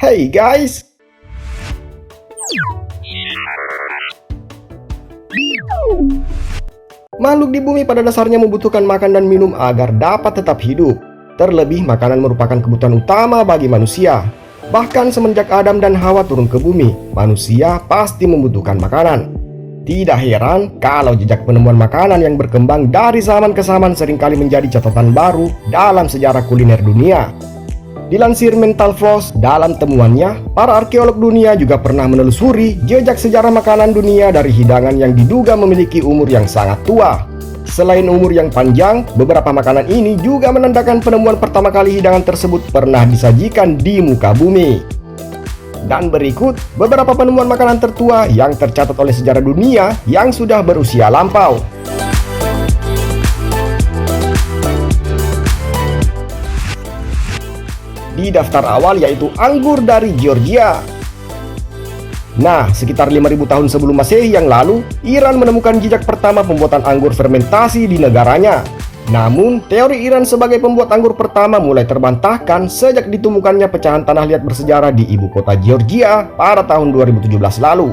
Hey guys, makhluk di bumi pada dasarnya membutuhkan makan dan minum agar dapat tetap hidup. Terlebih makanan merupakan kebutuhan utama bagi manusia. Bahkan semenjak Adam dan Hawa turun ke bumi, manusia pasti membutuhkan makanan. Tidak heran kalau jejak penemuan makanan yang berkembang dari zaman ke zaman seringkali menjadi catatan baru dalam sejarah kuliner dunia. Dilansir Mental Floss, dalam temuannya, para arkeolog dunia juga pernah menelusuri jejak sejarah makanan dunia dari hidangan yang diduga memiliki umur yang sangat tua. Selain umur yang panjang, beberapa makanan ini juga menandakan penemuan pertama kali hidangan tersebut pernah disajikan di muka bumi. Dan berikut beberapa penemuan makanan tertua yang tercatat oleh sejarah dunia yang sudah berusia lampau. Di daftar awal yaitu anggur dari Georgia. Nah, sekitar 5.000 tahun sebelum Masehi yang lalu, Iran menemukan jejak pertama pembuatan anggur fermentasi di negaranya. Namun, teori Iran sebagai pembuat anggur pertama mulai terbantahkan sejak ditemukannya pecahan tanah liat bersejarah di ibu kota Georgia pada tahun 2017 lalu.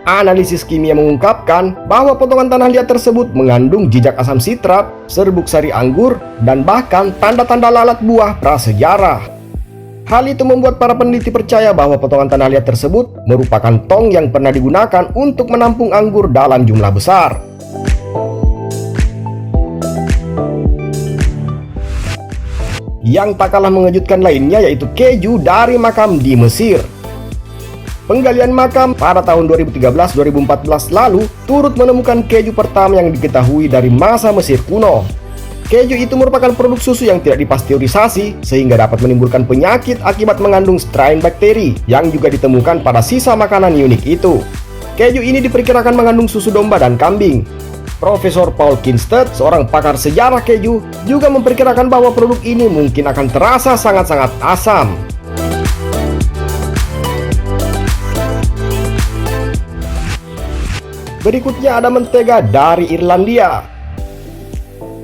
Analisis kimia mengungkapkan bahwa potongan tanah liat tersebut mengandung jejak asam sitrat, serbuk sari anggur, dan bahkan tanda-tanda lalat buah prasejarah. Hal itu membuat para peneliti percaya bahwa potongan tanah liat tersebut merupakan tong yang pernah digunakan untuk menampung anggur dalam jumlah besar. Yang tak kalah mengejutkan lainnya yaitu keju dari makam di Mesir. Penggalian makam pada tahun 2013-2014 lalu turut menemukan keju pertama yang diketahui dari masa Mesir kuno. Keju itu merupakan produk susu yang tidak dipasteurisasi sehingga dapat menimbulkan penyakit akibat mengandung strain bakteri yang juga ditemukan pada sisa makanan unik itu. Keju ini diperkirakan mengandung susu domba dan kambing. Profesor Paul Kinstedt, seorang pakar sejarah keju, juga memperkirakan bahwa produk ini mungkin akan terasa sangat-sangat asam. Berikutnya ada mentega dari Irlandia.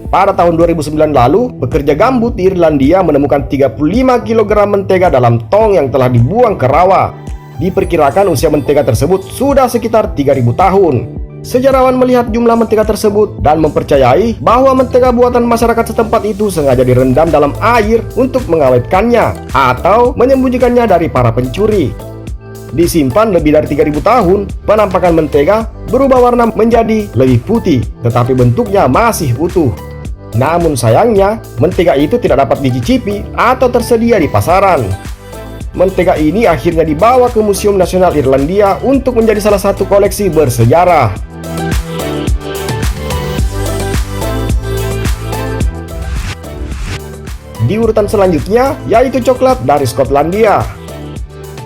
Pada tahun 2009 lalu, pekerja gambut di Irlandia menemukan 35 kg mentega dalam tong yang telah dibuang ke rawa. Diperkirakan usia mentega tersebut sudah sekitar 3.000 tahun. Sejarawan melihat jumlah mentega tersebut dan mempercayai bahwa mentega buatan masyarakat setempat itu sengaja direndam dalam air untuk mengawetkannya atau menyembunyikannya dari para pencuri. Disimpan lebih dari 3.000 tahun, penampakan mentega berubah warna menjadi lebih putih, tetapi bentuknya masih utuh. Namun sayangnya, mentega itu tidak dapat dicicipi atau tersedia di pasaran. Mentega ini akhirnya dibawa ke Museum Nasional Irlandia untuk menjadi salah satu koleksi bersejarah. Di urutan selanjutnya, yaitu coklat dari Skotlandia.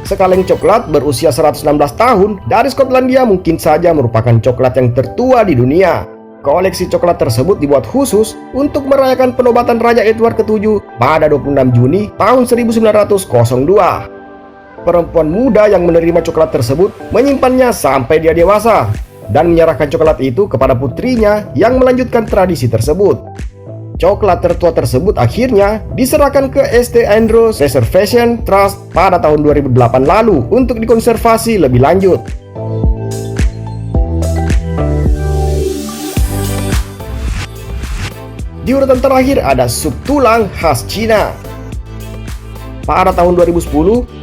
Sekaleng coklat berusia 116 tahun dari Skotlandia mungkin saja merupakan coklat yang tertua di dunia. Koleksi coklat tersebut dibuat khusus untuk merayakan penobatan Raja Edward ke-7 pada 26 Juni tahun 1902. Perempuan muda yang menerima coklat tersebut menyimpannya sampai dia dewasa dan menyerahkan coklat itu kepada putrinya yang melanjutkan tradisi tersebut. Coklat tertua tersebut akhirnya diserahkan ke St. Andrews Preservation Trust pada tahun 2008 lalu untuk dikonservasi lebih lanjut. Di urutan terakhir ada sup tulang khas Cina. Pada tahun 2010,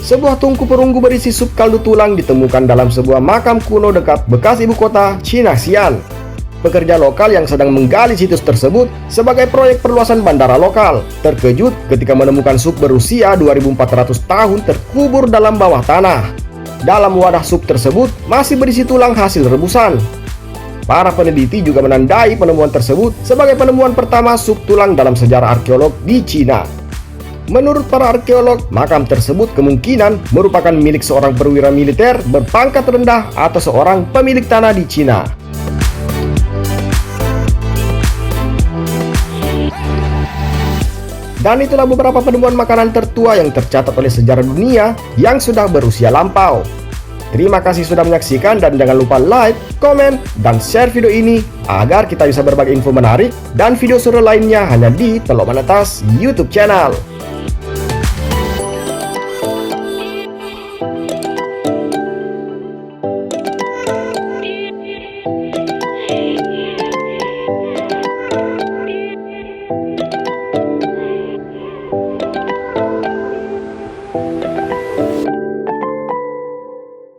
sebuah tungku perunggu berisi sup kaldu tulang ditemukan dalam sebuah makam kuno dekat bekas ibu kota China Xi'an. Pekerja lokal yang sedang menggali situs tersebut sebagai proyek perluasan bandara lokal terkejut ketika menemukan sup berusia 2.400 tahun terkubur dalam bawah tanah. Dalam wadah sup tersebut masih berisi tulang hasil rebusan. Para peneliti juga menandai penemuan tersebut sebagai penemuan pertama sup tulang dalam sejarah arkeolog di Cina. Menurut para arkeolog, makam tersebut kemungkinan merupakan milik seorang perwira militer berpangkat rendah atau seorang pemilik tanah di Cina. Dan itulah beberapa penemuan makanan tertua yang tercatat oleh sejarah dunia yang sudah berusia lampau. Terima kasih sudah menyaksikan dan jangan lupa like, komen, dan share video ini agar kita bisa berbagi info menarik dan video seru lainnya hanya di Telok Manetas YouTube channel.